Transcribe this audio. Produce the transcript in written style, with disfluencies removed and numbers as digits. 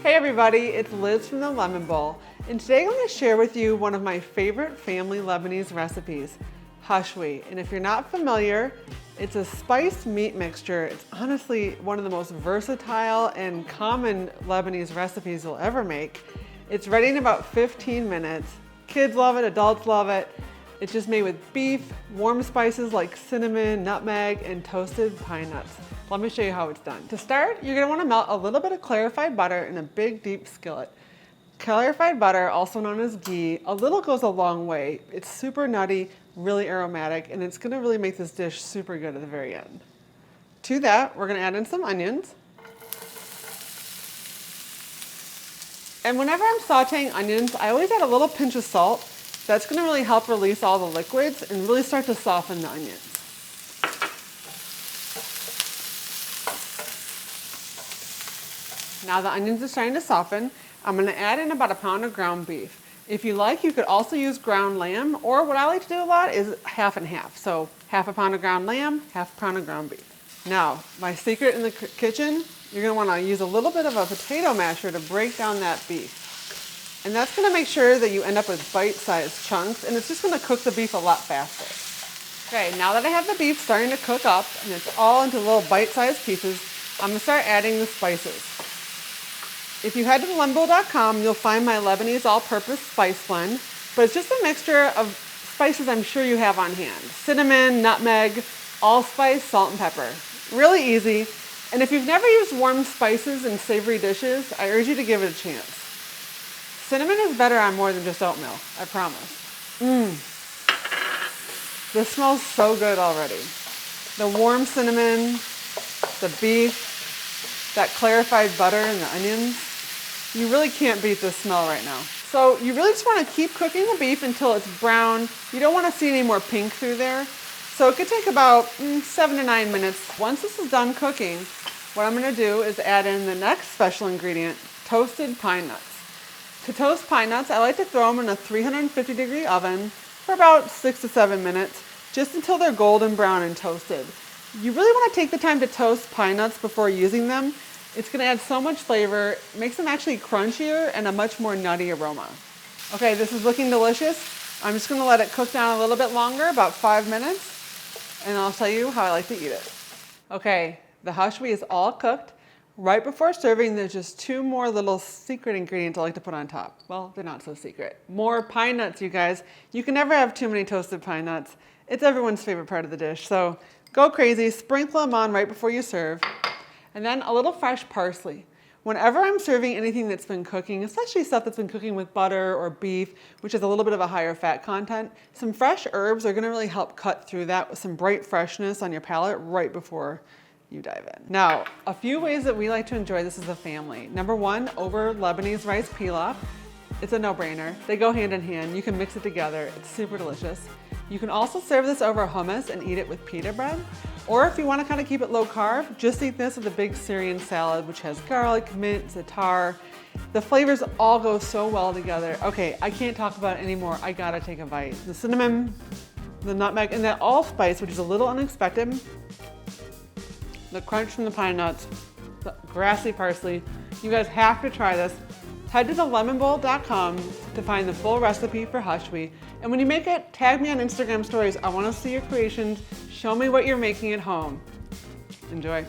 Hey everybody, it's Liz from the Lemon Bowl, and today I'm going to share with you one of my favorite family Lebanese recipes, Hushwee. And if you're not familiar, it's a spiced meat mixture. It's honestly one of the most versatile and common Lebanese recipes you'll ever make. It's ready in about 15 minutes. Kids love it, adults love it. It's just made with beef, warm spices like cinnamon, nutmeg, and toasted pine nuts. Let me show you how it's done. To start, you're gonna wanna melt a little bit of clarified butter in a big, deep skillet. Clarified butter, also known as ghee, a little goes a long way. It's super nutty, really aromatic, and it's gonna really make this dish super good at the very end. To that, we're gonna add in some onions. And whenever I'm sauteing onions, I always add a little pinch of salt. That's gonna really help release all the liquids and really start to soften the onions. Now the onions are starting to soften. I'm gonna add in about a pound of ground beef. If you like, you could also use ground lamb, or what I like to do a lot is half and half. So half a pound of ground lamb, half a pound of ground beef. Now, my secret in the kitchen, you're gonna wanna use a little bit of a potato masher to break down that beef. And that's gonna make sure that you end up with bite-sized chunks, and it's just gonna cook the beef a lot faster. Okay, now that I have the beef starting to cook up, and it's all into little bite-sized pieces, I'm gonna start adding the spices. If you head to thelembo.com, you'll find my Lebanese all-purpose spice blend, but it's just a mixture of spices I'm sure you have on hand. Cinnamon, nutmeg, allspice, salt, and pepper. Really easy, and if you've never used warm spices in savory dishes, I urge you to give it a chance. Cinnamon is better on more than just oatmeal, I promise. This smells so good already. The warm cinnamon, the beef, that clarified butter and the onions. You really can't beat this smell right now. So you really just want to keep cooking the beef until it's brown. You don't want to see any more pink through there. So it could take about 7 to 9 minutes. Once this is done cooking, what I'm going to do is add in the next special ingredient, toasted pine nuts. To toast pine nuts, I like to throw them in a 350-degree oven for about 6 to 7 minutes, just until they're golden brown and toasted. You really want to take the time to toast pine nuts before using them. It's going to add so much flavor, makes them actually crunchier and a much more nutty aroma. Okay, this is looking delicious. I'm just going to let it cook down a little bit longer, about 5 minutes, and I'll tell you how I like to eat it. Okay, the Hushwee is all cooked. Right before serving, there's just 2 more little secret ingredients I like to put on top. Well, they're not so secret. More pine nuts, you guys. You can never have too many toasted pine nuts. It's everyone's favorite part of the dish, so go crazy, sprinkle them on right before you serve. And then a little fresh parsley. Whenever I'm serving anything that's been cooking, especially stuff that's been cooking with butter or beef, which has a little bit of a higher fat content, some fresh herbs are gonna really help cut through that with some bright freshness on your palate right before you dive in. Now, a few ways that we like to enjoy this as a family. Number 1, over Lebanese rice pilaf. It's a no-brainer. They go hand in hand. You can mix it together. It's super delicious. You can also serve this over hummus and eat it with pita bread. Or if you want to kind of keep it low carb, just eat this with a big Syrian salad, which has garlic, mint, za'atar. The flavors all go so well together. Okay, I can't talk about it anymore. I gotta take a bite. The cinnamon, the nutmeg, and that allspice, which is a little unexpected. The crunch from the pine nuts, the grassy parsley. You guys have to try this. Head to thelemonbowl.com to find the full recipe for Hushwee. And when you make it, tag me on Instagram stories. I want to see your creations. Show me what you're making at home. Enjoy.